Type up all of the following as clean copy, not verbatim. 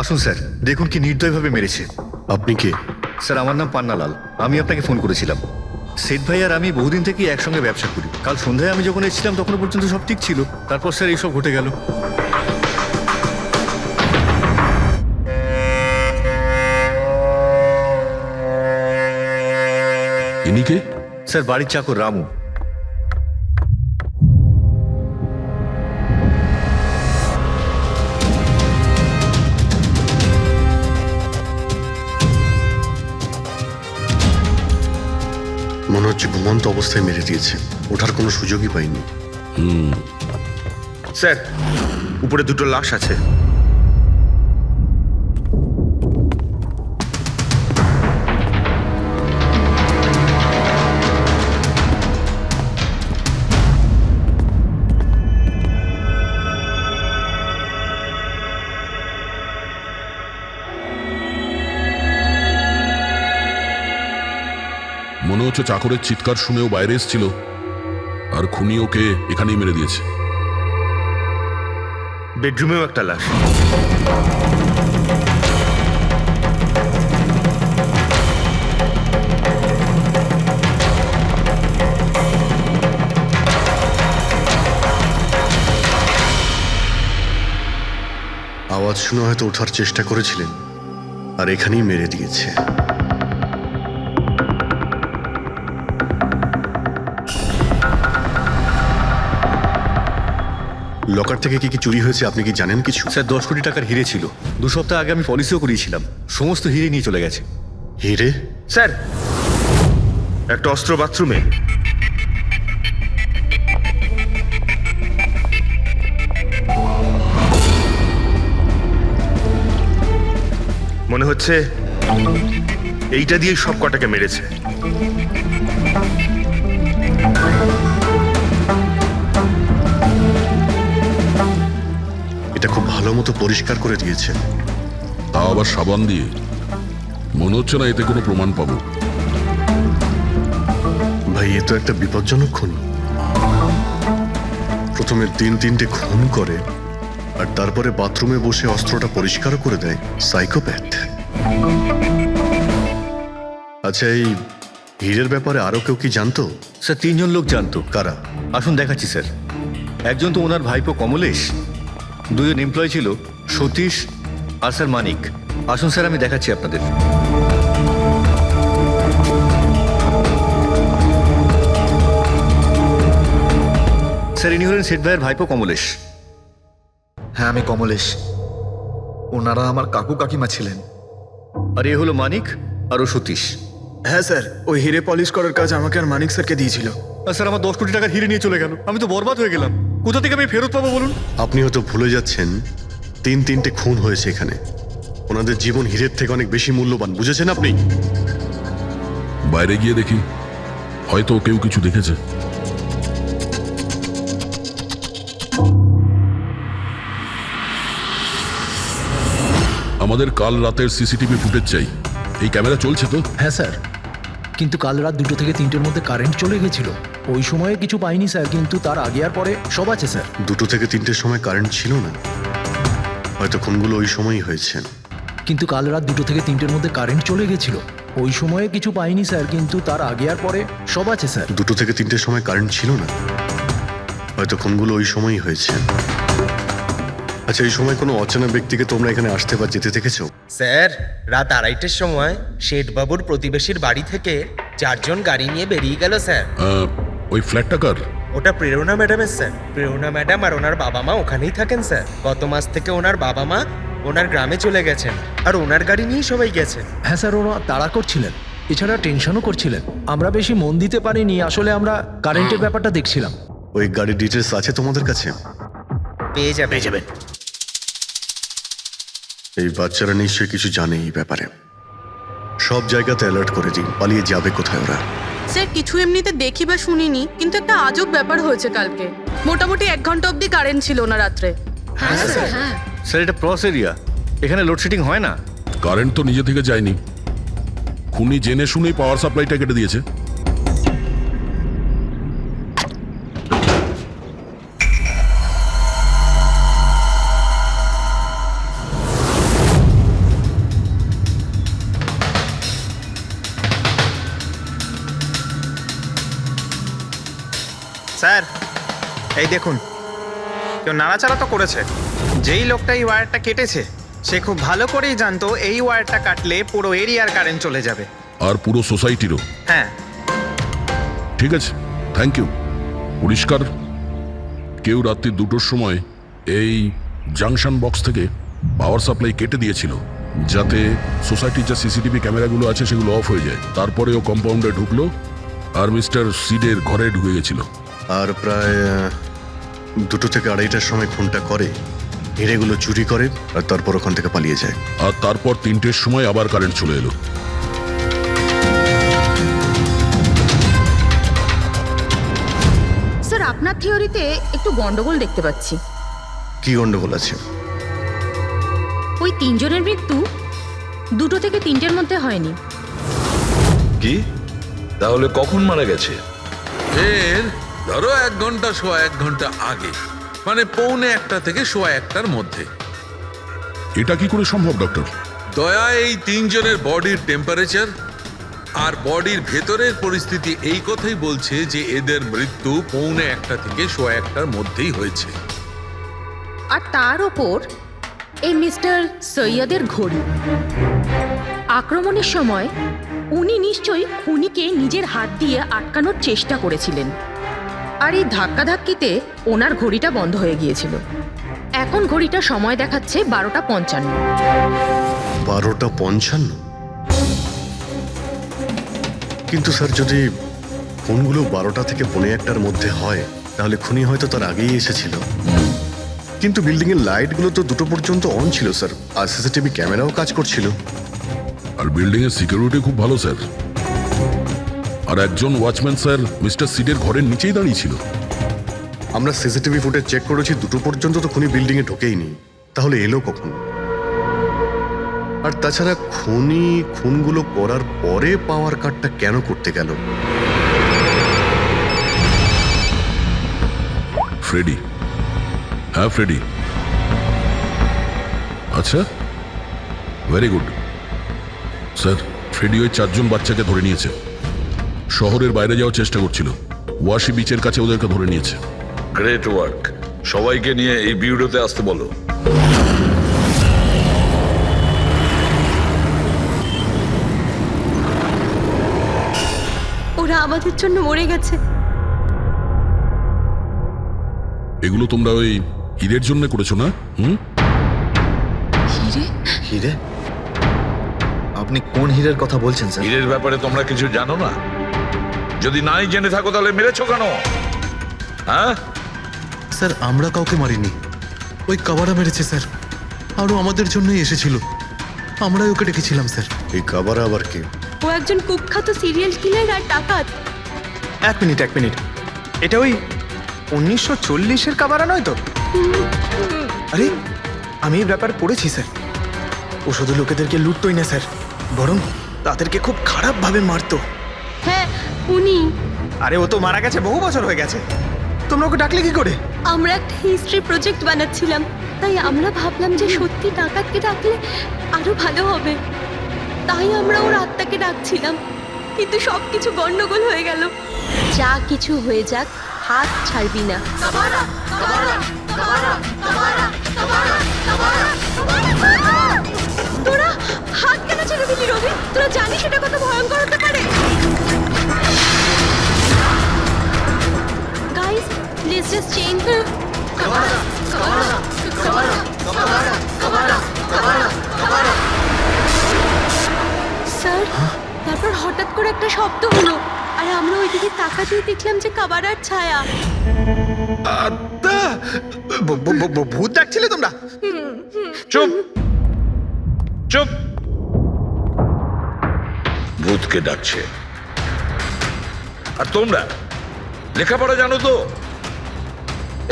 আসুন স্যার, দেখুন কি নির্দয়ভাবে মেরেছে। আপনি কে? স্যার, আমার নাম পান্নালাল। আমি আপনাকে ফোন করেছিলাম। সেট ভাই আর আমি বহুদিন থেকেই একসঙ্গে ব্যবসা করি। কাল সন্ধ্যায় আমি যখন এসেছিলাম তখনও পর্যন্ত সব ঠিক ছিল। তারপর স্যার এইসব ঘটে গেল। ইনি কে? স্যার, বাড়ির চাকর রামু। মনে হচ্ছে ঘুমন্ত অবস্থায় মেরে দিয়েছে, ওঠার কোনো সুযোগই পাইনি। স্যার, উপরে দুটো লাশ আছে। মনে হচ্ছে চাকরের চিৎকার শুনেও বাইরে এসেছিল আর খুনি ওকে এখানেই মেরে দিয়েছে। বেডরুমেও একটা লাশ। আওয়াজ শুনে হয়তো ওঠার চেষ্টা করেছিলেন, আর এখানেই মেরে দিয়েছে। লকার থেকে কি কি চুরি হয়েছে আপনি কি জানেন কিছু? স্যার, 10 কোটি টাকার হিরে ছিল। 2 সপ্তাহ আগে আমি পলিসিও করিয়েছিলাম। সমস্ত হিরে নিয়ে চলে গেছে। হিরে? স্যার, একটা অস্ত্র বাথরুমে। মনে হচ্ছে এইটা দিয়ে সব কটাকে মেরেছে। এটা খুব ভালো মতো পরিষ্কার করে দিয়েছে। তাও আবার সাবান দিয়ে। মনে হচ্ছে না এতে কোনো প্রমাণ পাবো। ভাই, এ তো একটা বিপজ্জনক খুন। প্রথমে 3-3টে খুন করে আর তারপরে বাথরুমে বসে অস্ত্রটা পরিষ্কার করে দেয়। সাইকোপ্যাথ। আচ্ছা, এই হীরের ব্যাপারে আরো কেউ কি জানতো? স্যার, 3 জন লোক জানতো। কারা? আসুন দেখাচ্ছি স্যার। একজন তো ওনার ভাইপো কমলেশ। 2 জন এমপ্লয় ছিল, সতীশ আর স্যার মানিক। আসুন স্যার, আমি দেখাচ্ছি আপনাদের। স্যার, ইনি হলেন সেট ভাইয়ের ভাইপো কমলেশ। হ্যাঁ, আমি কমলেশ। ওনারা আমার কাকু কাকিমা ছিলেন। আর এ হলো মানিক আর ও সতীশ। হ্যাঁ স্যার, ওই হিরে পলিশ করার কাজ আমাকে আর মানিক স্যারকে দিয়েছিল। আর স্যার, আমার 10 কোটি টাকার হিরে নিয়ে চলে গেল। আমি তো বরবাদ হয়ে গেলাম। কোথা থেকে আমি ফেরত পাবো বলুন? আপনি হয়তো ভুলে যাচ্ছেন 3-3টে খুন হয়েছে এখানে। ওনাদের জীবন হীরের থেকে অনেক বেশি মূল্যবান, বুঝেছেন আপনি? বাইরে গিয়ে দেখি, হয়তো কেউ কিছু দেখেছে। আমাদের কাল রাতের সিসিটিভি ফুটেজ চাই। এই ক্যামেরা চলছে তো? হ্যাঁ স্যার, কিন্তু কাল রাত 2 থেকে 3টের মধ্যে কারেন্ট চলে গেছিল। ওই সময়ে কিছু পাইনি স্যার, কিন্তু তার আগে আর পরে সব আছে স্যার। 2 থেকে 3টের সময় কারেন্ট ছিল না, হয়তো খুনগুলো ওই সময়ই হয়েছে। কিন্তু কাল রাত 2 থেকে 3টের মধ্যে কারেন্ট চলে গেছিল। ওই সময়ে কিছু পাইনি স্যার, কিন্তু তার আগে আর পরে সব আছে স্যার। 2 থেকে 3টের সময় কারেন্ট ছিল না, হয়তো খুনগুলো ওই সময়ই হয়েছে। আচ্ছা, এই সময় কোনো অচেনা ব্যক্তিকে তোমরা এখানে আসতে বা যেতে দেখেছো? স্যার, রাত 2:30টার সময় শেঠবাবুর প্রতিবেশীর বাড়ি থেকে 4 জন গাড়ি নিয়ে বেরিয়ে গেল স্যার। ওই ফ্ল্যাটটা কার? ওটা প্রেরণা ম্যাডামের স্যার। প্রেরণা ম্যাডাম আর ওনার বাবা মা ওখানেই থাকেন স্যার। গত মাস থেকে ওনার বাবা মা ওনার গ্রামে চলে গেছেন, আর ওনার গাড়ি নিয়েই সবাই গেছেন। হ্যাঁ স্যার, ওরা তাড়া করছিলেন, এছাড়া টেনশনও করছিলেন। আমরা বেশি মন দিতে পারিনি, আসলে আমরা কারেন্টের ব্যাপারটা দেখছিলাম। ওই গাড়ির ডিটেলস আছে তোমাদের কাছে? পেয়ে যাবেন। এই বাচ্চারা নিশ্চয়ই কিছু জানে এই ব্যাপারে। সব জায়গাতে অ্যালার্ট করে দিন, পালিয়ে যাবে কোথায় ওরা। স্যার, কিছু এমনিতে দেখি বা শুনিনি, কিন্তু একটা আজব ব্যাপার হয়েছে কালকে। মোটামুটি 1 ঘন্টা অবধি কারেন্ট ছিল না রাত্রে। হ্যাঁ স্যার, হ্যাঁ। স্যার, এটা প্রস এরিয়া, এখানে লোডশেডিং হয় না। কারেন্ট তো নিজে থেকে যায়নি। খুনি জেনে শুনেই পাওয়ার সাপ্লাইটা কেটে দিয়েছে। স্যার এই দেখুন, কেউ নাড়াচাড়া তো করেছে। যেই লোকটা এই ওয়্যারটা কেটেছে সে খুব ভালো করেই জানতো এই ওয়্যারটা কাটলে পুরো এরিয়ার কারেন্ট চলে যাবে। আর পুরো সোসাইটিরও। হ্যাঁ, ঠিক আছে, থ্যাংক ইউ। পরিষ্কার, কেউ রাত্রি 2টোর সময় এই জাংশন বক্স থেকে পাওয়ার সাপ্লাই কেটে দিয়েছিল, যাতে সোসাইটির যে সিসিটিভি ক্যামেরাগুলো আছে সেগুলো অফ হয়ে যায়। তারপরে ও কম্পাউন্ডে ঢুকলো আর মিস্টার সিডের ঘরে ঢুকে গেছিল। আর প্রায় 2টো থেকে 2:30টার সময় খুনটা করে, হিরেগুলো চুরি করে আর তারপর ওখান থেকে পালিয়ে যায়। আর তারপর 3টের সময় আবার কারেন্ট চলে এলো। স্যার, আপনার থিওরিতে একটু গন্ডগোল দেখতে পাচ্ছি। কি গন্ডগোল আছে? ওই 3 জনের মৃত্যু 2টো থেকে 3টের মধ্যে হয়নি। কি তাহলে কখন মারা গেছে? এর ধরো 1 ঘন্টা সোয়া 1 ঘন্টা আগে, মানে 1:45 থেকে সোয়া 1টার মধ্যে। এটা কি করে সম্ভব ডক্টর? দয়া এই 3 জনের বডির টেম্পারেচার আর বডির ভেতরের পরিস্থিতি এই কথাই বলছে যে এদের মৃত্যু 1:45 থেকে সোয়া 1টার মধ্যেই হয়েছে। আর তার ওপর এই মিস্টার সৈয়দের ঘড়ি। আক্রমণের সময় উনি নিশ্চয়ই খুনিকে নিজের হাত দিয়ে আটকানোর চেষ্টা করেছিলেন, আর এই ধাক্কাধাক্কিতে ওনার ঘড়িটা বন্ধ হয়ে গিয়েছিল। এখন ঘড়িটা সময় দেখাচ্ছে 12:55। 12:55? কিন্তু স্যার, যদি খুনগুলো 12টা থেকে 1:45টার মধ্যে হয় তাহলে খুনি হয়তো তার আগেই এসেছিল। কিন্তু বিল্ডিংয়ের লাইটগুলো তো 2টো পর্যন্ত অন ছিল স্যার, আর সিসিটিভি ক্যামেরাও কাজ করছিল। আর বিল্ডিং এর সিকিউরিটি খুব ভালো স্যার। আর একজন ওয়াচম্যান স্যার মিস্টার সিডের ঘরের নিচেই দাঁড়িয়ে ছিল। আমরা সিসিটিভি ফুটেজ চেক করেছি, 2টো পর্যন্ত তো খুনি বিল্ডিংয়ে ঢোকেইনি, তাহলে এলো কখন? আর তাছাড়া খুনি খুনগুলো করার পরে পাওয়ার কাটটা কেন করতে গেল? ফ্রেডি। হ্যাঁ ফ্রেডি। আচ্ছা, ভেরি গুড স্যার। ফ্রেডি ওই 4 জন বাচ্চাকে ধরে নিয়েছে। শহরের বাইরে যাওয়ার চেষ্টা করছিল, ওয়াশি বিচের কাছে ওদেরকে ধরে নিয়েছে। Great work. সবাইকে নিয়ে এই বিউরোতে আসতে বলো। ওরা আমাদের জন্য মরে গেছে। এগুলো তোমরা ওই হিরের জন্য করেছো না? হিরে? হিরে? আপনি কোন হীরের কথা বলছেন স্যার? হীরের ব্যাপারে তোমরা কিছু জানো না? যদি নাই জেনে থাকো তাহলে মেরেছো কেন? হ্যাঁ স্যার আমরা কাউকে মারিনি, ওই কাবারা মেরেছে স্যার, আরও আমাদের জন্যই এসেছিল, আমরাই ওকে ডেকেছিলাম স্যার। এই কাবারা আবার কে? ও একজন কুখ্যাত সিরিয়াল কিলার আর ডাকাত। এক মিনিট, এটা ওই 1940-এর কাবারা নয় তো? আরে আমি এই ব্যাপার পড়েছি স্যার। ও শুধু লোকেদেরকে লুটতোই না স্যার, বরং তাদেরকে খুব খারাপভাবে মারতো। হ্যাঁ, উনি। আরে ও তো মারা গেছে, বহু বছর হয়ে গেছে। তোমরা ওকে ডাকলে কি করে? আমরা একটা হিস্ট্রি প্রজেক্ট বানাচ্ছিলাম, তাই আমরা ভাবলাম যে সত্যি ডাকাতকে ডাকলে আরো ভালো হবে, তাই আমরা ওর আত্মাকে ডাকছিলাম। কিন্তু সবকিছু গন্ডগোল হয়ে গেল। যা কিছু হয়ে যাক, হাত ছাড়বি না। তোরা হাত কেন ছেড়ে দিলি রবি? তোরা জানিস এটা কত ভয়ঙ্কর হতে পারে। Guys, let's just change the sir, তারপর হঠাৎ করে একটা শব্দ হলো, আর আমরা ওইদিকে তাকাতেই দেখলাম যে কাবারার ছায়া। ভূত ডাকছিলে তোমরা? চুপ চুপ। ভূতকে ডাকছে। আর তোমরা লেখাপড়া জানো তো?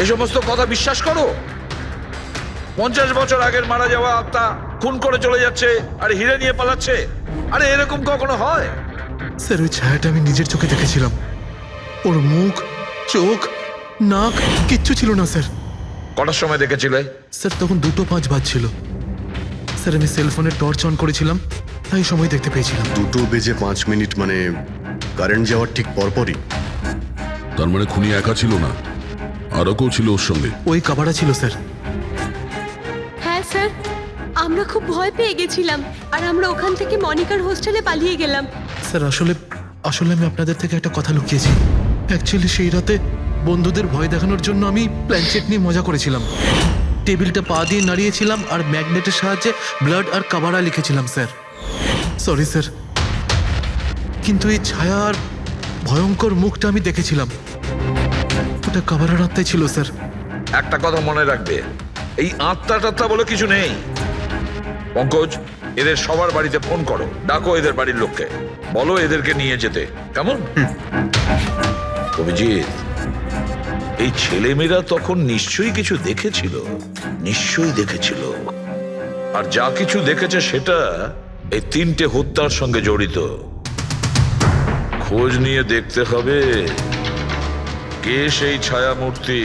এই সমস্ত কথা বিশ্বাস করো? 50 বছর আগের মারা যাওয়া আত্মা খুন করে চলে যাচ্ছে আর হিরে নিয়ে পালাচ্ছে। আরে এরকম কখনো হয়? স্যার ওই ছায়াটা আমি নিজের চোখে দেখেছিলাম। ওর মুখ, চোখ, নাক কিচ্ছু ছিল না স্যার। কটার সময় দেখেছিলে? স্যার তখন 2:05 বাজছিল স্যার। আমি সেলফোনের টর্চ অন করেছিলাম, তাই সময় দেখতে পেয়েছিলাম। 2:05 মানে কারেন্ট যাওয়ার ঠিক পরপরই। তার মানে খুনি একা ছিল না, আরও কেউ ছিল ওর সঙ্গে। ওই কাবারা ছিল স্যার। হ্যাঁ স্যার, আমরা খুব ভয় পেয়ে গেছিলাম আর আমরা ওখান থেকে মনিকার হোস্টেলে পালিয়ে গেলাম। স্যার আসলে আসলে আমি আপনাদের থেকে একটা কথা লুকিয়েছি। অ্যাকচুয়ালি সেই রাতে বন্ধুদের ভয় দেখানোর জন্য আমি প্ল্যানচেট নিয়ে মজা করেছিলাম। টেবিলটা পা দিয়ে নাড়িয়েছিলাম আর ম্যাগনেটের সাহায্যে ব্লাড আর কাবারা লিখেছিলাম স্যার। সরি স্যার, কিন্তু এই ছায়ার ভয়ঙ্কর মুখটা আমি দেখেছিলাম, ওটা কাবারার আত্মাই ছিল স্যার। একটা কথা মনে রাখবে, এই আত্মা টাত্মা বলে কিছু নেই। পঙ্কজ, এদের সবার বাড়িতে ফোন করো, ডাকো এদের বাড়ির লোককে, বলো এদেরকে নিয়ে যেতে, কেমন? অভিজিৎ, এই ছেলেমেয়েরা তখন নিশ্চয়ই কিছু দেখেছিল, নিশ্চয়ই দেখেছিল। আর যা কিছু দেখেছে সেটা এই 3টে হত্যার সঙ্গে জড়িত। খোঁজ নিয়ে দেখতে হবে কে সেই ছায়ামূর্তি।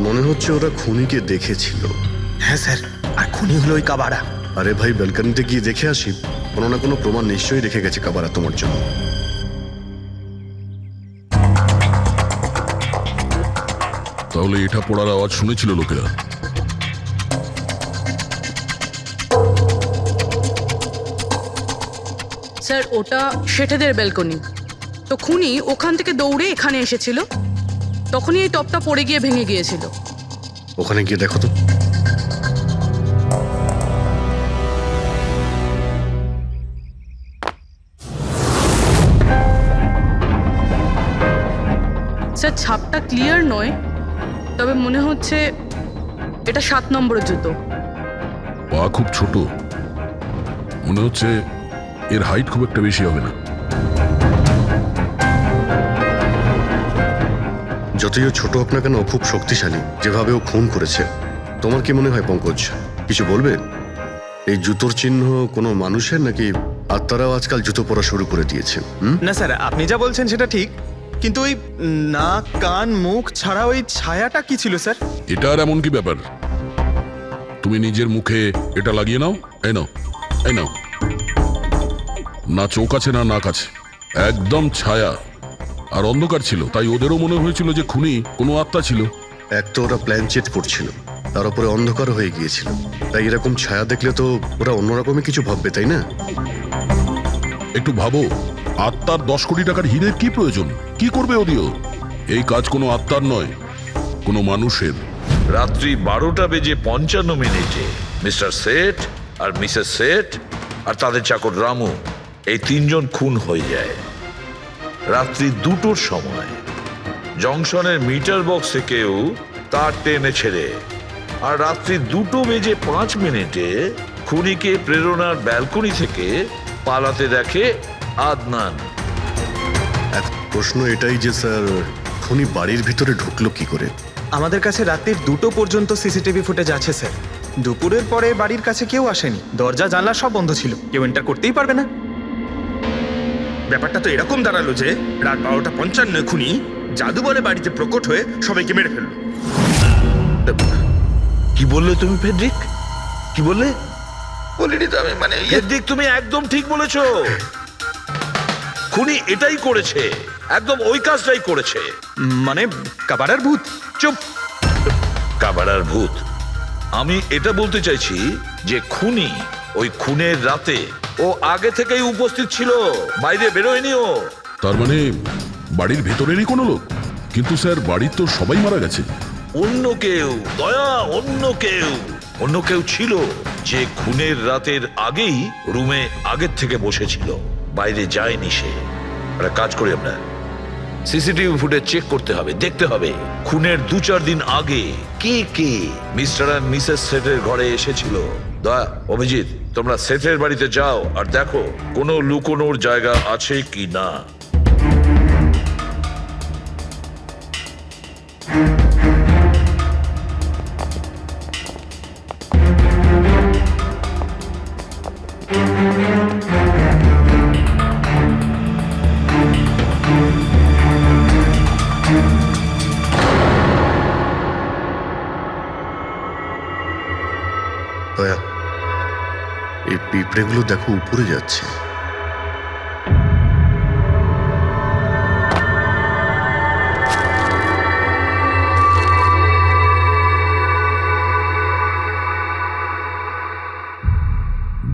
মনে হচ্ছে ওরা খুনিকে দেখেছিল। হ্যাঁ স্যার, আর খুনি হলো ওই কাবারা। আরে ভাই, ব্যালকনিতে গিয়ে দেখে আসি, কোনো না কোনো প্রমাণ নিশ্চয়ই রেখে গেছে কাবারা তোমার জন্য। তাহলে এটা পড়ার আওয়াজ শুনেছিল লোকেরা। স্যার ওটা শেঠেদের ব্যালকনি, তো খুনি ওখান থেকে দৌড়ে এখানে এসেছিল, তখনই এই টপটা পড়ে গিয়ে ভেঙে গিয়েছিল। ওখানে গিয়ে দেখো তো। স্যার ছাপটা ক্লিয়ার নয়, তবে মনে হচ্ছে এটা 7 নম্বরের জুতো। পা খুব ছোট, মনে হচ্ছে এর হাইট খুব একটা বেশি হবে না। যতই ও ছোট হোক না কেন, ও খুব শক্তিশালী, যেভাবে ও খুন করেছে। তোমার কি মনে হয় পঙ্কজ, কিছু বলবে? এই জুতোর চিহ্ন কোনো মানুষের, নাকি আত্মারাও আজকাল জুতো পরা শুরু করে দিয়েছে? না স্যার, আপনি যা বলছেন সেটা ঠিক, কিন্তু ওই নাক কান মুখ ছাড়া ওই ছায়াটা কি ছিল স্যার? এটা আর এমন কি ব্যাপার? তুমি নিজের মুখে এটা লাগিয়ে নাও, এই নাও, এই নাও। না চোখ আছে না নাক আছে, একদম ছায়া আর অন্ধকার ছিল, তাই ওদেরও মনে হয়েছিল যে খুনি কোনো আত্মা ছিল। এক তো ওরা প্ল্যান চেট করছিল, তার উপরে অন্ধকার হয়ে গিয়েছিল, তাই এরকম ছায়া দেখলে তো ওরা অন্যরকমই কিছু ভাববে, তাই না? একটু ভাবো, আত্মার 10 কোটি টাকার হীরের কি প্রয়োজন? কি করবে ওদিও? এই কাজ কোনো আত্মার নয়, কোনো মানুষের। রাত্রি 12:55 মিস্টার সেঠ আর মিসেস সেঠ আর তাদের চাকর রামু, এই 3 জন খুন হয়ে যায়। রাত্রি 2টোর সময় জংশনের মিটার বক্স থেকেও তার টেনে ছেড়ে, আর রাত্রি 2:05 খুনিকে প্রেরণার ব্যালকনি থেকে পালাতে দেখে আদনান। এক প্রশ্ন এটাই যে স্যার, খুনি বাড়ির ভিতরে ঢুকলো কি করে? আমাদের কাছে রাত্রির 2টো পর্যন্ত সিসিটিভি ফুটেজ আছে স্যার। দুপুরের পরে বাড়ির কাছে কেউ আসেনি, দরজা জানলা সব বন্ধ ছিল, কেউ এন্টার করতেই পারবে না। ব্যাপারটা তো এরকম দাঁড়ালো যে রাত 12:55 খুনি জাদু বলে বাড়িতে প্রকট হয়ে সবাইকে মেরে ফেললো। কি বললে তুমি ফেডরিক? কি বললে? বলিনি তো আমি, মানে ফেডরিক, তুমি একদম ঠিক বলেছো। খুনি এটাই করেছে, একদম ওই কাজটাই করেছে। মানে কাবারার ভূত? চুপ, কাবারার ভূত? আমি এটা বলতে চাইছি যে খুনি ওই খুনের রাতে ও আগে থেকেই উপস্থিত ছিল, বাইরে বেরোয়নি ও। তার মানে বাড়ির ভেতরেরই কোনো লোক? কিন্তু স্যার, বাড়ির তো সবাই মারা গেছে। অন্য কেউ, দয়া, অন্য কেউ ছিল যে খুনের রাতের আগেই রুমে আগের থেকে বসেছিল, বাইরে যায়নি সে। একটা কাজ করি আমরা, সিসিটিভি ফুটেজ চেক করতে হবে, দেখতে হবে খুনের 2-4 দিন আগে কে কে মিস্টার আর মিসেস সেটের ঘরে এসেছিল। দয়া, অভিজিৎ, তোমরা সেটের বাড়িতে যাও আর দেখো কোনো লুকোনোর জায়গা আছে কি না। পিঁপড়েগুলো দেখো উপরে যাচ্ছে।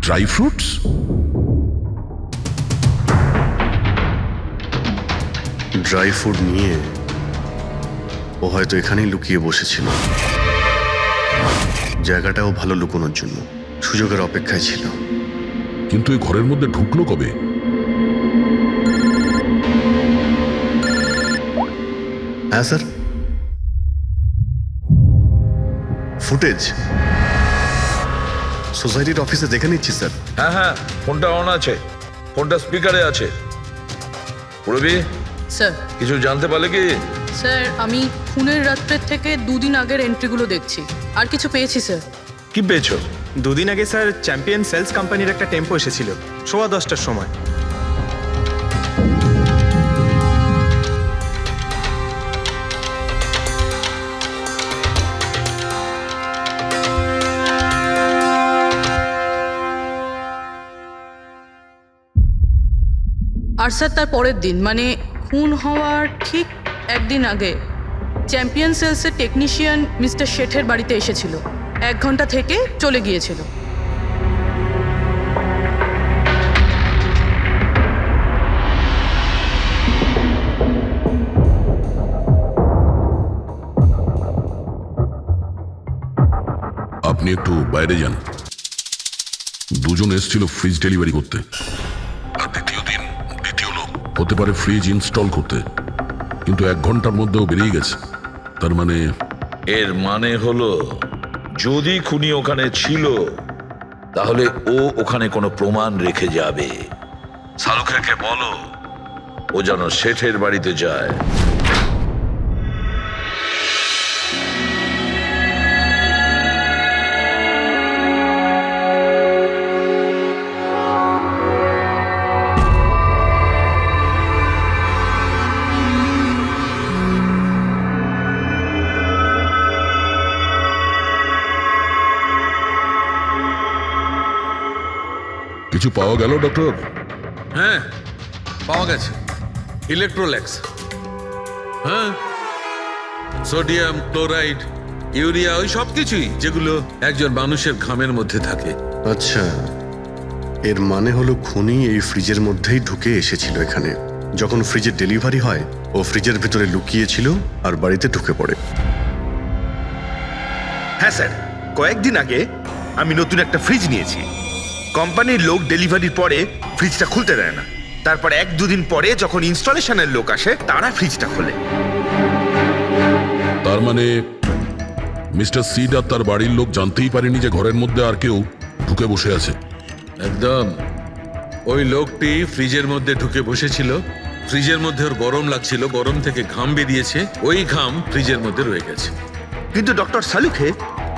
Dry fruits? ড্রাই ফ্রুট নিয়ে ও হয়তো এখানেই লুকিয়ে বসেছিল। জায়গাটাও ভালো লুকোনোর জন্য সুযোগের অপেক্ষায় ছিল। কিন্তু এই ঘরের মধ্যে ঢুকলো কবে? হ্যাঁ স্যার, ফুটেজ সোসাইটির অফিসে দেখে নিচ্ছি স্যার। হ্যাঁ হ্যাঁ, ফোনটা অন আছে, ফোনটা স্পিকারে আছে। পড়বি স্যার কিছু জানতে পারলে কি? স্যার আমি খুনের রাত্রের থেকে 2 দিন আগের এন্ট্রিগুলো দেখছি, আর কিছু পেয়েছি স্যার। কি পেয়েছো? 2 দিন আগে স্যার চ্যাম্পিয়ন সেলস কোম্পানির একটা টেম্পো এসেছিল 10:15টার সময়। আর স্যার তার পরের দিন মানে খুন হওয়ার ঠিক 1 দিন আগে চ্যাম্পিয়ন সেলসের টেকনিশিয়ান মিস্টার শেঠের বাড়িতে এসেছিল, 1 ঘন্টা থেকে চলে গিয়েছিল। আপনি একটু বাইরে যান। দুজন এসেছিল ফ্রিজ ডেলিভারি করতে, আর দ্বিতীয় দিন দ্বিতীয় লোক হতে পারে ফ্রিজ ইনস্টল করতে, কিন্তু 1 ঘন্টার মধ্যেও বেরিয়ে গেছে। তার মানে এর মানে হলো যদি খুনি ওখানে ছিল তাহলে ও ওখানে কোনো প্রমাণ রেখে যাবে। শালুখেরকে বলো ও যেন শেঠের বাড়িতে যায়। কিছু পাওয়া গেল ডক্টর? হ্যাঁ, পাওয়া গেছে ইলেকট্রোল্যাক্স। হ্যাঁ, সোডিয়াম ক্লোরাইড, ইউরিয়া, ওই সব কিছুই যেগুলো একজন মানুষের ঘামের মধ্যে থাকে। আচ্ছা, এর মানে হলো খুনি এই ফ্রিজের মধ্যেই ঢুকে এসেছিল এখানে। যখন ফ্রিজের ডেলিভারি হয় ও ফ্রিজের ভিতরে লুকিয়েছিল আর বাড়িতে ঢুকে পড়ে। হ্যাঁ স্যার, কয়েকদিন আগে আমি নতুন একটা ফ্রিজ নিয়েছি। কোম্পানির লোক ডেলিভারির পরে ফ্রিজটা খুলতে দেয় না। তারপর 1-2 দিন পরে যখন ইনস্টলেশনের লোক আসে তারা ফ্রিজটা খোলে। তার মানে মিস্টার সিড আর তার বাড়ির লোক জানতেই পারেনি যে ঘরের মধ্যে আর কেউ ঢুকে বসে আছে। একদম, ওই লোকটি ফ্রিজের মধ্যে ঢুকে বসেছিল। ফ্রিজের মধ্যে ওর গরম লাগছিল, গরম থেকে ঘাম বেরিয়েছে, ওই ঘাম ফ্রিজের মধ্যে রয়ে গেছে। কিন্তু ডক্টর শালুখে,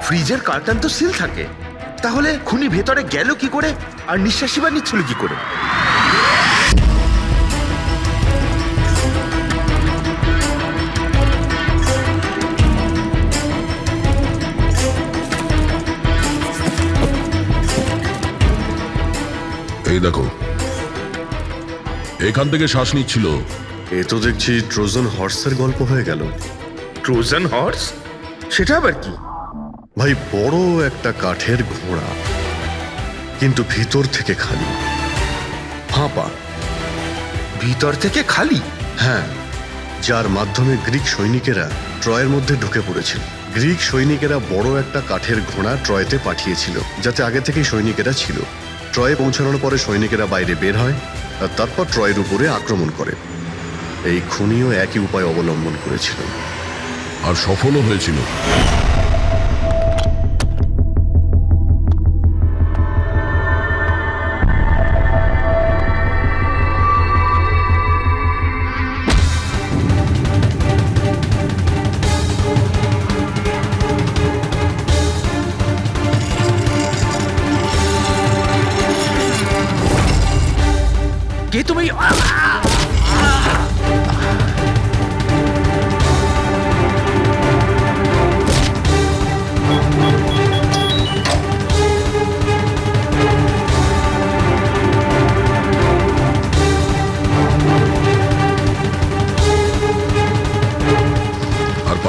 ফ্রিজের কার্টন তো সিল থাকে, তাহলে খুনি ভেতরে গেল কি করে আর নিঃশ্বাসই বা নিচ্ছিল কি করে? এই দেখো, এখান থেকে শ্বাস নিচ্ছিল। এ তো দেখছি ট্রোজান হর্সের গল্প হয়ে গেল। Trojan horse? সেটা আবার কি? ভাই, বড় একটা কাঠের ঘোড়া, কিন্তু ভিতর থেকে খালি, ফাঁপা। ভিতর থেকে খালি? হ্যাঁ, যার মাধ্যমে গ্রিক সৈনিকেরা ট্রয়ের মধ্যে ঢুকে পড়েছিল। গ্রিক সৈনিকেরা বড় একটা কাঠের ঘোড়া ট্রয়েতে পাঠিয়েছিল, যাতে আগে থেকেই সৈনিকেরা ছিল। ট্রয়ে পৌঁছানোর পরে সৈনিকেরা বাইরে বের হয় আর তারপর ট্রয়ের উপরে আক্রমণ করে। এই খুনিও একই উপায় অবলম্বন করেছিল আর সফলও হয়েছিল। কে তুমি?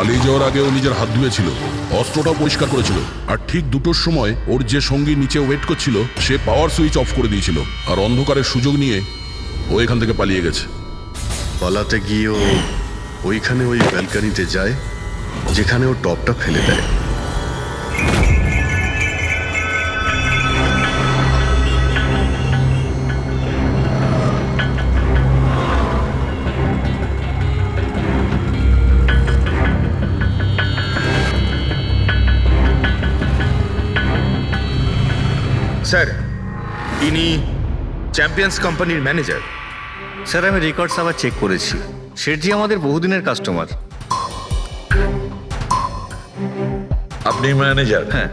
পালিয়ে যাওয়ার আগে ও নিজের হাত ধুয়েছিল, অস্ত্রটাও পরিষ্কার করেছিল, আর ঠিক 2টোর সময় ওর যে সঙ্গী নিচে ওয়েট করছিল সে পাওয়ার সুইচ অফ করে দিয়েছিল, আর অন্ধকারের সুযোগ নিয়ে ও এখান থেকে পালিয়ে গেছে। পালাতে গিয়ে ও ওইখানে ওই ব্যালকানিতে যায় যেখানে ও টপটা ফেলে দেয়। স্যার, ইনি চ্যাম্পিয়ন্স কোম্পানির ম্যানেজার। স্যার আমি রেকর্ডস আবার চেক করেছি, শেঠজি আমাদের বহুদিনের কাস্টমার। আপনি ম্যানেজার? হ্যাঁ।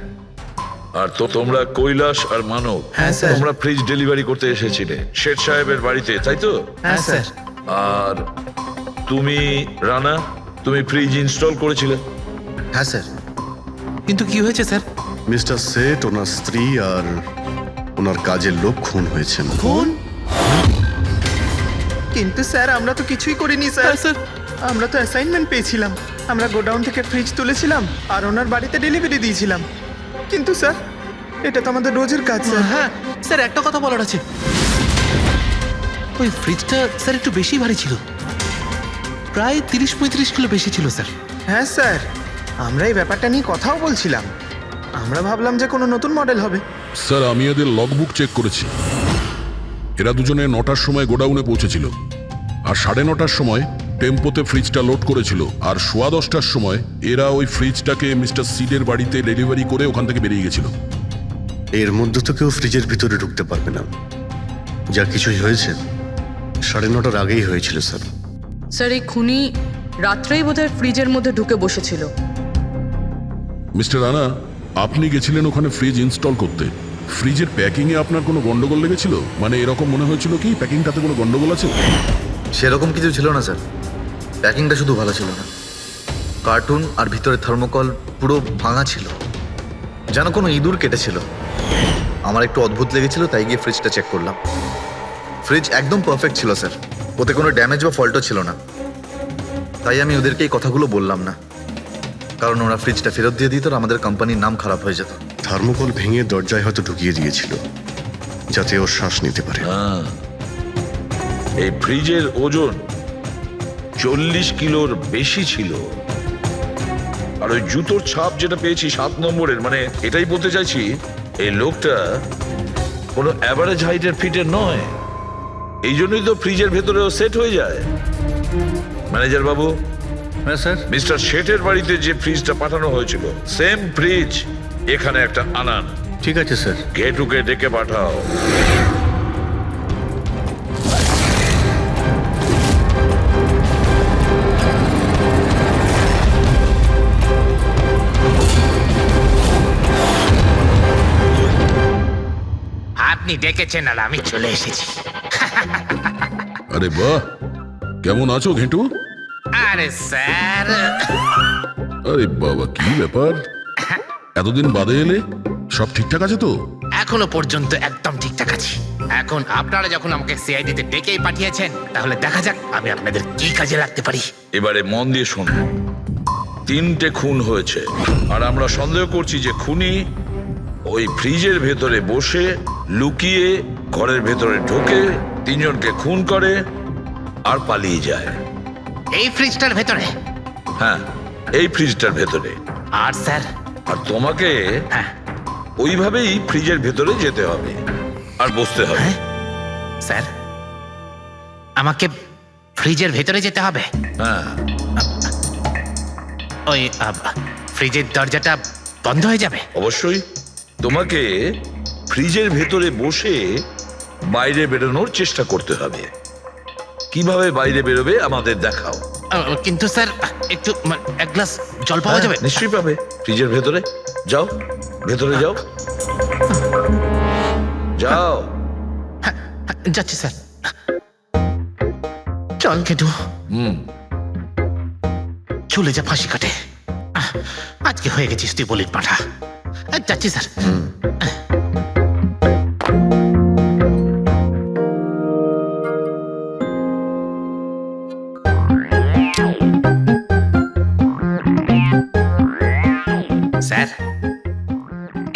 আর তো তোমরা কৈলাস আর মানব, হ্যাঁ, স্যার। তোমরা ফ্রিজ ডেলিভারি করতে এসেছিলে শেঠ সাহেবের বাড়িতে, তাই তো? হ্যাঁ স্যার। আর তুমি রানা, তুমি ফ্রিজ ইনস্টল করেছিলে? হ্যাঁ স্যার। কিন্তু কি হয়েছে স্যার? মিস্টার সেট, ওনার স্ত্রী আর ওনার কাজের লোক খুন হয়েছেন। কোন? কিন্তু স্যার আমরা তো কিছুই করিনি স্যার। হ্যাঁ, স্যার। আমরা তো অ্যাসাইনমেন্ট পেয়েছিলাম, আমরা গোডাউন থেকে ফ্রিজ তুলেছিলাম আর ওনার বাড়িতে ডেলিভারি দিয়েছিলাম। কিন্তু স্যার এটা তো আমাদের রোজের কাজ স্যার। হ্যাঁ স্যার, একটা কথা বলার আছে। ওই ফ্রিজটা স্যার একটু বেশি ভারী ছিল, প্রায় 30-35 কিলো বেশি ছিল স্যার। হ্যাঁ স্যার, আমরা এই ব্যাপারটা নিয়ে কথাও বলছিলাম। আমরা ভাবলাম যে কোনো নতুন মডেল হবে। স্যার আমি এদের লগবুক চেক করেছি, এরা দুজনে 9টার সময় গোডাউনে পৌঁছেছিল, আর 9:30টার সময় টেম্পোতে ফ্রিজটা লোড করেছিল, আর 10:15টার সময় এরা ওই ফ্রিজটাকে মিস্টার সিডের বাড়িতে ডেলিভারি করে ওখান থেকে বেরিয়ে গেছিল। এর মধ্যে তো কেউ ফ্রিজের ভিতরে ঢুকতে পারবে না। যা কিছুই হয়েছে 9:30টার আগেই হয়েছিল স্যার। স্যার এই খুনি রাত্রেই বোধহয় ফ্রিজের মধ্যে ঢুকে বসেছিল। মিস্টার রানা, আপনি গেছিলেন ওখানে ফ্রিজ ইনস্টল করতে, ফ্রিজের প্যাকিংয়ে আপনার কোনো গন্ডগোল লেগেছিল? মানে এরকম মনে হয়েছিল কি প্যাকিংটাতে কোনো গন্ডগোল আছে? সেরকম কিছু ছিল না স্যার, প্যাকিংটা শুধু ভালো ছিল না, কার্টুন আর ভিতরে থার্মোকল পুরো ভাঙা ছিল, যেন কোনো ইঁদুর কেটেছিল। আমার একটু অদ্ভুত লেগেছিল, তাই গিয়ে ফ্রিজটা চেক করলাম। ফ্রিজ একদম পারফেক্ট ছিল স্যার, ওতে কোনো ড্যামেজ বা ফল্টও ছিল না। তাই আমি ওদেরকে এই কথাগুলো বললাম না, কারণ ওরা ফ্রিজটা ফেরত দিয়ে দিত আর আমাদের কোম্পানির নাম খারাপ হয়ে যেত। থার্মোকল ভেঙে দরজায় হয়তো ঢুকিয়ে দিয়েছিল যাতে ও শ্বাস নিতে পারে। হ্যাঁ, এই ফ্রিজের ওজন 40 কিলোর বেশি ছিল। আর ওই জুতোর ছাপ যেটা পেয়েছি 7 নম্বরের, মানে এটাই বলতে চাইছি এই লোকটা কোনো অ্যাভারেজ হাইটের ফিটের নয়। এই জন্যই তো ফ্রিজের ভেতরেও সেট হয়ে যায়। ম্যানেজার বাবু, হ্যাঁ স্যার। মিস্টার শেঠের বাড়িতে যে ফ্রিজটা পাঠানো হয়েছিল সেম ফ্রিজ এখানে একটা আনান। ঠিক আছে স্যার। ঘেটুকে ডেকে পাঠাও। আপনি ডেকেছেন আর আমি চলে এসেছি। আরে বাহ, কেমন আছো ঘেটু? আরে স্যার, আরে বাবা, কি ব্যাপার, এতদিন বাদে এলে? সব ঠিকঠাক আছে তো? এখনো পর্যন্ত একদম ঠিকঠাক আছি। এখন আপনারা যখন আমাকে সিআইডিতে ডেকেই পাঠিয়েছেন, তাহলে দেখা যাক আমি আপনাদের কি কাজে লাগতে পারি। এবারে মন দিয়ে শুনুন। 3টে খুন হয়েছে, আর আমরা সন্দেহ করছি যে খুনি ওই ফ্রিজের ভেতরে বসে লুকিয়ে ঘরের ভেতরে ঢোকে, 3জনকে খুন করে আর পালিয়ে যায়। এই ফ্রিজটার ভেতরে? হ্যাঁ, এই ফ্রিজটার ভেতরে। আর স্যার? আর তোমাকে হ্যাঁ, ওইভাবেই ফ্রিজের ভেতরে যেতে হবে আর বসতে হবে। স্যার আমাকে ফ্রিজের ভেতরে যেতে হবে? হ্যাঁ। ওই ফ্রিজের দরজাটা বন্ধ হয়ে যাবে? অবশ্যই। তোমাকে ফ্রিজের ভেতরে বসে বাইরে বেরোনোর চেষ্টা করতে হবে। কিভাবে বাইরে বেরোবে আমাদের দেখাও। কিন্তু স্যার একটু এক গ্লাস জল পাওয়া যাবে? নিশ্চয়ই পাবে। ফ্রিজের ভেতরে যাও, ভেতরে যাও, যাও। যাচ্ছি স্যার। চল কেটু, চলে যা ফাঁসি কাটে। আজকে হয়ে গেছিস তুই বলির পাঠা। যাচ্ছি স্যার।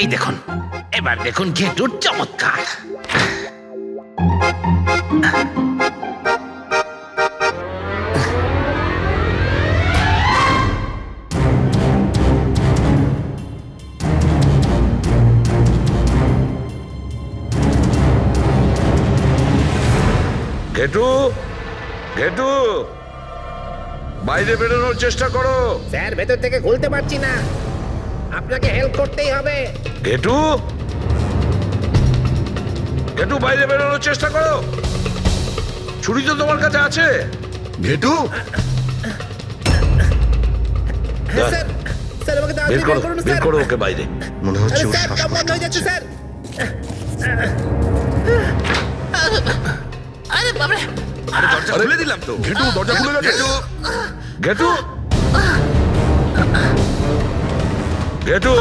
এই দেখুন, এবার দেখুন ঘেটুর চমৎকার। ঘেটু, ঘেটু, বাইরে বেরোনোর চেষ্টা করো। স্যার, ভেতর থেকে খুলতে পারছি না, আপনাকে হেল্প করতেই হবে। ঘেটু, ঘেটু, বাইরে বেরোনোর চেষ্টা করো। ছুরি তো তোমার কাছে আছে। ঘেটু, স্যার, স্যার আমাকে বের করো, বের করো ওকে বাইরে। মনে হচ্ছে ওর শ্বাসকষ্ট হচ্ছে। স্যার। আরে বাবা, দরজা খুলে দিলাম তো। ঘেটু, দরজা খুলে গেছে। ঘেটু, ঘেটু,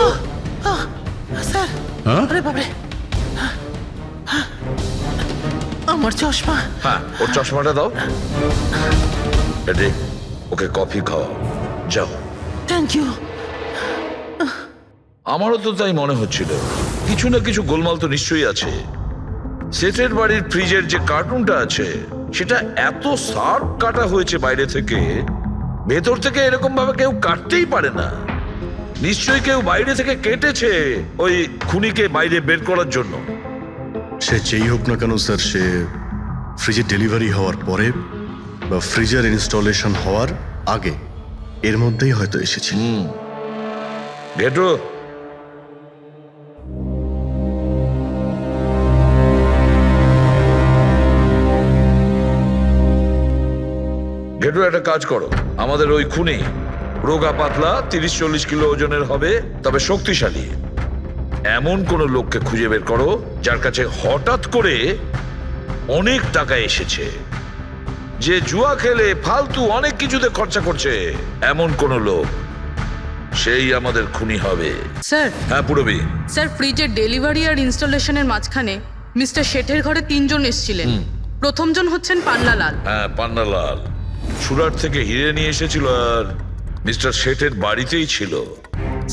স্যার, হ্যাঁ? আরে বাবারে, আমার চশমা। হ্যাঁ, ওর চশমাটা দাও। এডি, ওকে কফি খাওয়াও, যাও। Thank you. আমারও তো তাই মনে হচ্ছিল, কিছু না কিছু গোলমাল তো নিশ্চয়ই আছে। সেটের বাড়ির ফ্রিজের যে কার্টুনটা আছে সেটা এত শার্প কাটা হয়েছে বাইরে থেকে, ভেতর থেকে এরকম ভাবে কেউ কাটতেই পারে না। নিশ্চয়ই কেউ বাইরে থেকে কেটেছে ওই খুনিকে বাইরে বের করার জন্য। সে যেই হোক না কেন স্যার, সে ফ্রিজের ডেলিভারি হওয়ার পরে বা ফ্রিজার ইনস্টলেশন হওয়ার আগে এর মধ্যেই হয়তো এসেছে। ঘেটু, ঘেটু, একটা কাজ করো। আমাদের ওই খুনি রোগা পাতলা 30-40 কিলো ওজনের হবে, তবে শক্তিশালী এমন কোন লোককে খুঁজে বের করো যার কাছে হঠাৎ করে অনেক টাকা এসেছে, যে জুয়া খেলে ফালতু অনেক কিছুতে খরচা করছে, এমন কোন লোক। সেই আমাদের খুনি হবে। স্যার, হ্যাঁ পুরবী। স্যার, ফ্রিজের ডেলিভারি আর ইনস্টলেশনের মাঝখানে মিস্টার শেঠের ঘরে 3 জন এসেছিলেন। প্রথমজন হচ্ছেন পান্নালাল। হ্যাঁ, পান্নালাল সুরাট থেকে হিরে নিয়ে এসেছিল আর মিস্টার শেঠের বাড়িতেই ছিল।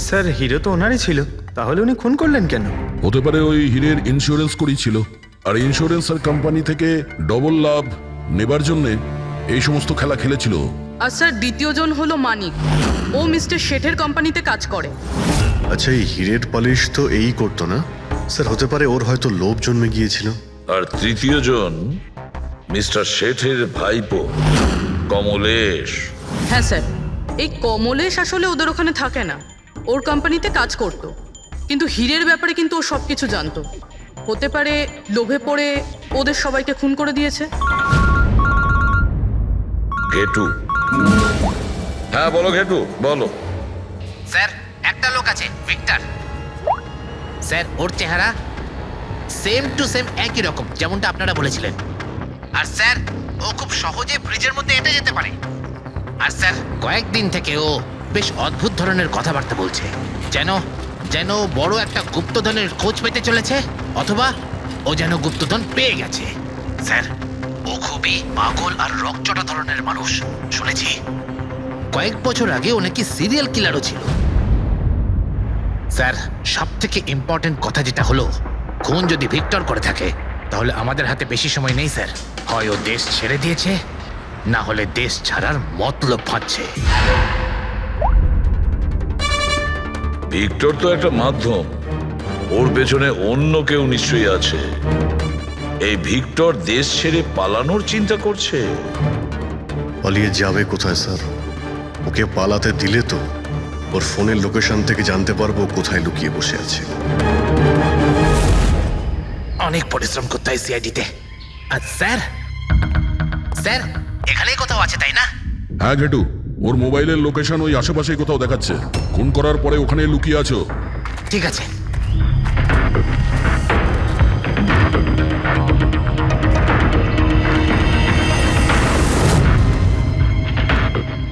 স্যার, হিরো তো ওনারই ছিল, তাহলে উনি খুন করলেন কেন? হতে পারে ওই হীরের ইন্স্যুরেন্স করেছিল, আর ইন্স্যুরেন্সের কোম্পানি থেকে ডবল লাভ নেবার জন্য এই সমস্ত খেলা খেলেছিল। আর স্যার, দ্বিতীয়জন হলো মানিক। ও মিস্টার শেঠের কোম্পানিতে কাজ করে। আচ্ছা, এই হীরের পালিশ তো এই করতো না স্যার? হতে পারে ওর হয়তো লোভ জন্মে গিয়েছিল। আর তৃতীয় জন মিস্টার শেঠের ভাইপো কমলেশ। হ্যাঁ স্যার, এই কমলেশ আসলে ওদের ওখানে থাকে না, ওর কোম্পানিতে কাজ করত, কিন্তু হীরের ব্যাপারে কিন্তু ও সব কিছু জানতো। হতে পারে লোভে পড়ে ওদের সবাইকে খুন করে দিয়েছে। ঘেটু, হ্যাঁ বলো ঘেটু, বলো। স্যার, একটা লোক আছে, ভিক্টর। স্যার, ওর চেহারা সেম টু সেম একই রকম যেমনটা আপনারা বলেছিলেন। আর স্যার, ও খুব সহজে ফ্রিজের মধ্যে এঁটে যেতে পারে। আর স্যার, কয়েকদিন থেকে ও বেশ অদ্ভুত ধরনের কথাবার্তা বলছে, যেন যেন বড় একটা গুপ্তধনের খোঁজ পেতে চলেছে, অথবা ও যেন গুপ্তধন পেয়ে গেছে। স্যার, ও খুবই পাগল আর রকচটা ধরনের মানুষ। শুনেছি কয়েক বছর আগে ও নাকি সিরিয়াল কিলারও ছিল। স্যার, সব থেকে ইম্পর্টেন্ট কথা যেটা হলো, খুন যদি ভিক্টর করে থাকে তাহলে আমাদের হাতে বেশি সময় নেই স্যার। হয় ও দেশ ছেড়ে দিয়েছে, না হলে দেশ ছাড়ার মতলব ভাবছে। ভিক্টর তো একটা মাধ্যম, ওর পেছনে অন্য কেউ নিশ্চয়ই আছে। এই ভিক্টর দেশ ছেড়ে পালানোর চিন্তা করছে। পালিয়ে যাবে কোথায় স্যার? ওকে পালাতে দিলে তো ওর ফোনের লোকেশন থেকে জানতে পারবো কোথায় লুকিয়ে বসে আছে। অনেক পরিশ্রম করতে হয় সিআইডিতে। আর স্যার, স্যার এখানেই কোথাও আছে তাই না? হ্যাঁ ঘেটু, ওর মোবাইলের লোকেশন ওই আশেপাশেই কোথাও দেখাচ্ছে। খুন করার পরে ওখানে লুকিয়ে আছো। ঠিক আছে।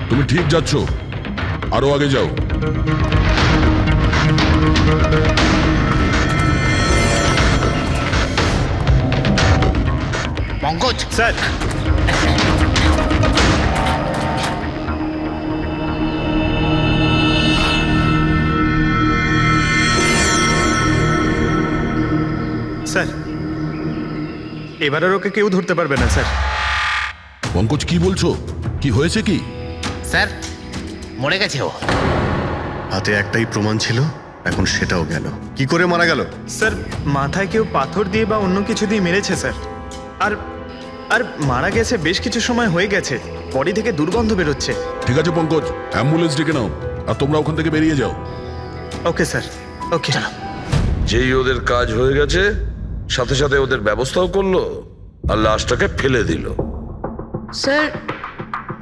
তুমি ঠিক যাচ্ছ, আরো আগে যাও। পঙ্কজ স্যার, এবার আর ওকে কেউ ধরতে পারবে না স্যার। পঙ্কজ কি বলছো? কি হয়েছে কি? স্যার মরে গেছে ও। হাতে একটাই প্রমাণ ছিল, এখন সেটাও গেল। কি করে মারা গেল? স্যার মাথায় কেউ পাথর দিয়ে বা অন্য কিছু দিয়ে মেরেছে স্যার। আর আর মারা গেছে বেশ কিছু সময় হয়ে গেছে, বডি থেকে দুর্গন্ধ বেরোচ্ছে। ঠিক আছে পঙ্কজ, অ্যাম্বুলেন্স ডেকে নাও আর তোমরা ওখান থেকে বেরিয়ে যাও। ওকে স্যার, ওকে। যেই ওদের কাজ হয়ে গেছে সাথে সাথে ওদের ব্যবস্থাও করলো আর লাশটাকে ফেলে দিল। স্যার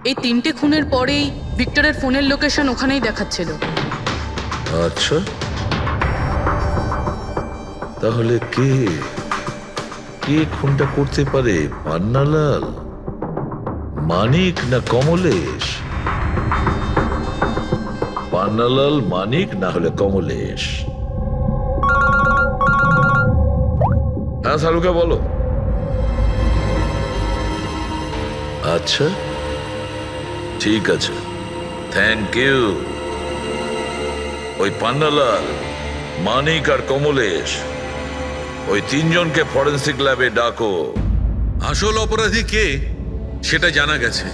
এই 3টে খুনের পরেই ভিক্টরের ফোনের লোকেশন ওখানেই দেখাচ্ছিল। আচ্ছা, তাহলে কে কে খুনটা করতে পারে? পান্নালাল, মানিক না কমলেশ? পান্নালাল, মানিক না হলে কমলেশ। হ্যাঁ সালুকা বলো। আচ্ছা ঠিক আছে, থ্যাংক ইউ। ওই পান্নালাল, মানিক আর কমলেশ, ওই 3 জনকে ফরেন্সিক ল্যাবে ডাকো। আসল অপরাধী কে সেটা জানা গেছে।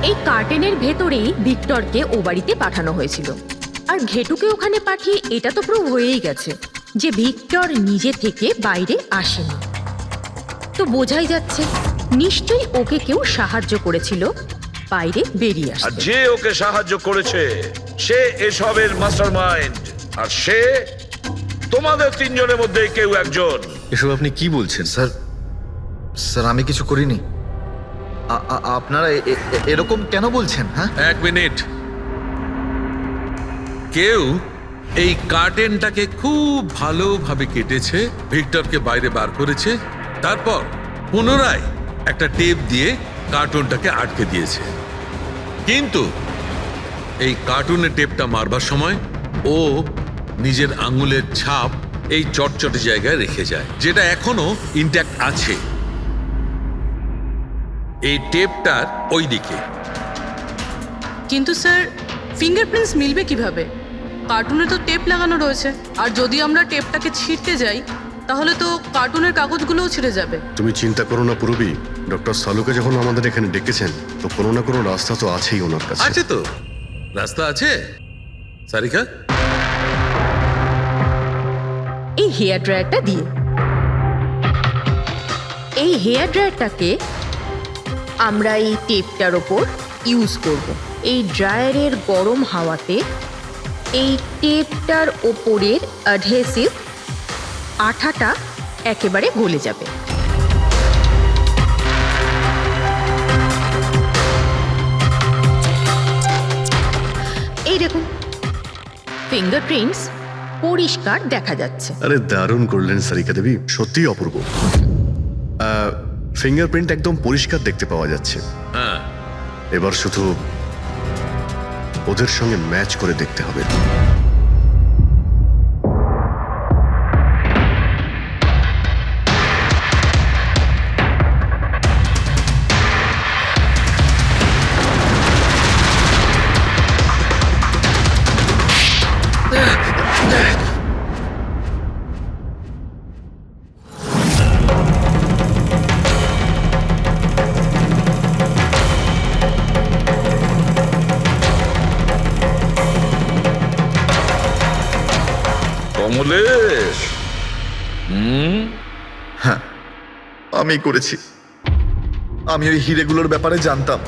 এই কার্টেনের ভেতরেই ভিক্টরকে ও বাড়িতে পাঠানো হয়েছিল। আর ঘেটুকে ওখানে পাঠিয়ে এটা তো প্রুভ হয়েই গেছে যে ভিক্টর নিজে থেকে বাইরে আসেনি। তো বোঝাই যাচ্ছে নিশ্চয়ই ওকে কেউ সাহায্য করেছিল বাইরে বেরিয়ে আর আসতে। যে ওকে সাহায্য করেছে সে এসবের মাস্টারমাইন্ড, আর সে তোমাদের 3 জনের মধ্যে কেউ একজন। এসব আপনি কি বলছেন? স্যার স্যার আমি কিছু করিনি। আপনারা এরকম কেন বলছেন? হ্যাঁ 1 মিনিট। কেউ এই কার্টেনটাকে খুব ভালোভাবে কেটেছে, ভিক্টরকে বাইরে বার করেছে, তারপর পুনরায় একটা টেপ দিয়ে কার্টুনটাকে আটকে দিয়েছে। কিন্তু এই কার্টুনের টেপটা মারবার সময় ও নিজের আঙুলের ছাপ এই চটচটে জায়গায় রেখে যায়, যেটা এখনো ইনট্যাক্ট আছে। এই টেপটার ওই দিকে। কিন্তু স্যার ফিঙ্গারপ্রিন্টস মিলবে কিভাবে? কার্টুনে তো টেপ লাগানো রয়েছে, আর যদি আমরা টেপটাকে ছিঁড়তে যাই তাহলে তো কার্টুনের কাগজগুলোও ছিঁড়ে যাবে। তুমি চিন্তা করো না পুরবী, ডক্টর সালুকে যখন আমাদের এখানে ডেকেছেন তো কোনো না কোনো রাস্তা তো আছেই ওনার কাছে। আছে তো, রাস্তা আছে। সারিকা, এই হেয়ার ড্রায়ারটা দিয়ে, এই হেয়ার ড্রায়ারটাকে আমরা এই টেপটার ওপর ইউজ করব। এই ড্রায়ারের গরম হাওয়াতে এই টেপটার ওপরের অ্যাডহেসিভ আঠাটা একেবারে গলে যাবে। এই দেখুন, ফিঙ্গারপ্রিন্টস পরিষ্কার দেখা যাচ্ছে। আরে দারুণ করলেন সারিকা দেবী, সত্যিই অপূর্ব। ফিঙ্গারপ্রিন্ট একদম পরিষ্কার দেখতে পাওয়া যাচ্ছে। হ্যাঁ এবার শুধু ওদের সঙ্গে ম্যাচ করে দেখতে হবে। কমলেশ, হ্যাঁ আমি করেছি। আমি ওই হিরেগুলোর ব্যাপারে জানতাম,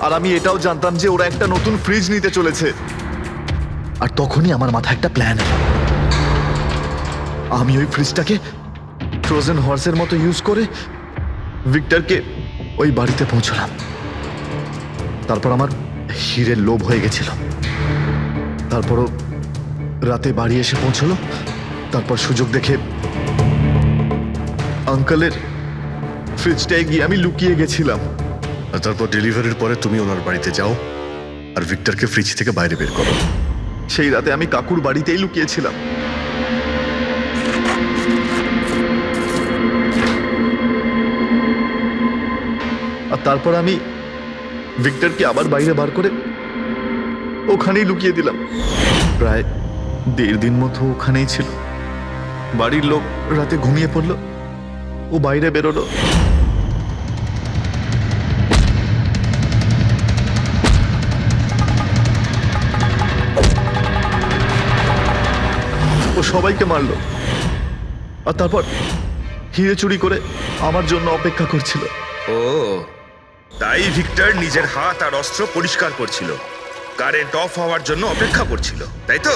আর আমি এটাও জানতাম যে ওরা একটা নতুন ফ্রিজ নিতে চলেছে। আর তখনই আমার মাথায় একটা প্ল্যান এলো। আমি ওই ফ্রিজটাকে ফ্রোজেন হর্সের মতো ইউজ করে ভিক্টরকে ওই বাড়িতে পৌঁছলাম। তারপর আমার হিরের লোভ হয়ে গেছিল। তারপরও রাতে বাড়ি এসে পৌঁছলো। তারপর সুযোগ দেখে আঙ্কেলের ফ্রিজটায় গিয়ে আমি লুকিয়ে গেছিলাম। আর তারপর ডেলিভারির পরে তুমি ওনার বাড়িতে যাও আর ভিক্টরকে ফ্রিজ থেকে বাইরে বের করো। সেই রাতে আমি কাকুর বাড়িতেই লুকিয়েছিলাম। আর তারপর আমি ভিক্টরকে আবার বাইরে বার করে ওখানেই লুকিয়ে দিলাম। প্রায় 1.5 দিন মতো ওখানেই ছিল। বাড়ির লোক রাতে ঘুমিয়ে পড়লো। ও বাইরে বেরোলো। ও সবাইকে মারলো আর তারপর হিরে চুরি করে আমার জন্য অপেক্ষা করছিল। ও তাই ভিক্টর নিজের হাত আর অস্ত্র পরিষ্কার করছিল, কারেন্ট অফ হওয়ার জন্য অপেক্ষা করছিল, তাই তো?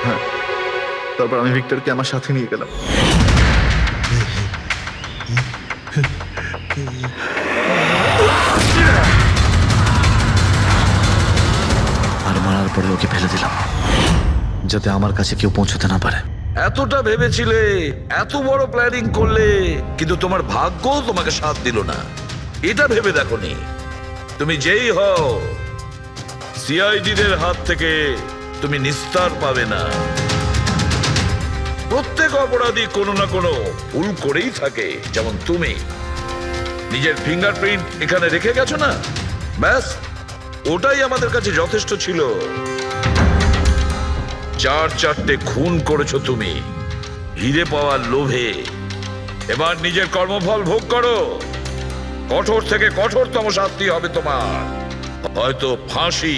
হ্যাঁ, তারপর আমি ভিক্টরকে আমার সাথে নিয়ে গেলাম। আর মারার পরে ওকে ফেলে দিলাম যাতে আমার কাছে কেউ পৌঁছতে না পারে। এতটা ভেবেছিলে, এত বড় প্ল্যানিং করলে, কিন্তু তোমার ভাগ্য তোমাকে সাথ দিল না। এটা ভেবে দেখোনি তুমি যেই হও সিআইডিদের হাত থেকে তুমি নিস্তার পাবে না। প্রত্যেক অপরাধী কোনো না কোনো ভুল করেই থাকে, যেমন তুমি নিজের ফিঙ্গারপ্রিন্ট এখানে রেখে গেছো না, ব্যাস ওটাই আমাদের কাছে যথেষ্ট ছিল। 4-4টে খুন করেছো তুমি হিরে পাওয়ার লোভে। এবার নিজের কর্মফল ভোগ করো। কঠোর থেকে কঠোরতম শাস্তি হবে তোমার, হয়তো ফাঁসি।